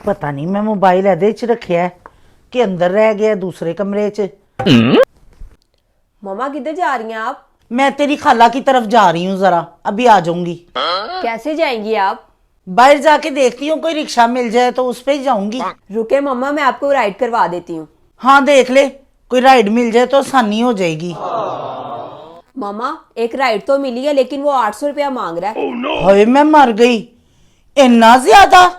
पता नहीं मैं मोबाइल एदे च रखिया कि अंदर रह गया दूसरे कमरे च। मम्मा किधर जा रही हैं आप? मैं तेरी खाला की तरफ जा रही हूँ, जरा अभी आ जाऊंगी। कैसे जाएंगी आप? बाहर जाके देखती हूँ कोई रिक्शा मिल जाए तो उस पे ही जाऊंगी। रुके मम्मा, मैं आपको राइड करवा देती हूँ। हाँ देख ले, कोई राइड मिल जाए तो आसानी हो जाएगी। मम्मा एक राइड तो मिली है लेकिन वो 800 रुपया मांग रहा है। हाय मैं मर गई, इतना ज्यादा?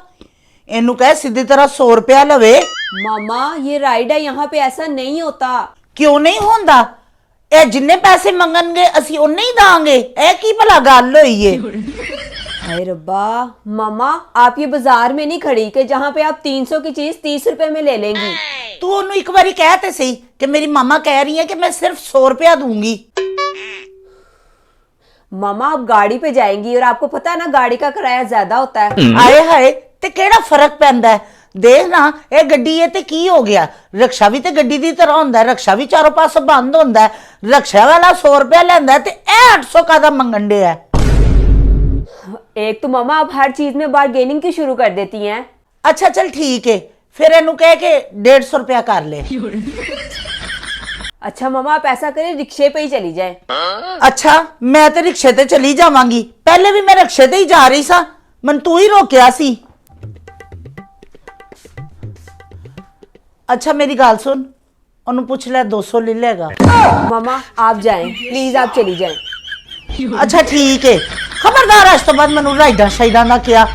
इनू कह सीधी तरह 100 रुपया लवे। मम्मा ये राइड है, यहाँ पे ऐसा नहीं होता। क्यों नहीं होंदा? ए जिन्ने पैसे मंगनगे असी उन्ने ही दांगे। ए की भला गल होई है? हाय रब्बा, मम्मा आप ये बाजार में नहीं खड़ी कि जहाँ पे आप 300 की चीज 30 रुपए में ले लेंगी। तू ओनू एक बारी कह ते सही कि मेरी मामा कह रही है कि मैं सिर्फ 100 रुपया दूंगी। मम्मा आप गाड़ी पे जाएंगी और आपको पता है ना गाड़ी का किराया ज्यादा होता है। आए हाय ते केड़ा फर्क पैंदा है? देख ना ए गड्डी है ते की हो गया, रिक्शा भी ते गड्डी दी तरह होंदा है, रिक्शा भी चारों पासों बंद होंदा है। रिक्शा वाला 100 रुपया लेंदा है ते ए 800 का दा मंगन डे है। एक तो मम्मा आप हर चीज में बार्गेनिंग क्यों शुरू कर देती हैं? अच्छा चल ठीक है, फिर एनू कह के 150 रुपया कर ले। अच्छा मम्मा आप ऐसा करें रिक्शे पे ही चली जाए। अच्छा मैं तो रिक्शे ते चली जावांगी, पहले भी मैं रिक्शे ते ही जा रही सा, मन तू ही रोकिया सी। अच्छा मेरी गाल सुन, ओनू पूछ ले 200 ले लेगा। मम्मा आप जाएं प्लीज, आप चली जाएं। अच्छा ठीक है, खबरदार आज तो बाद मैनू राइडा शाइडा ना किया।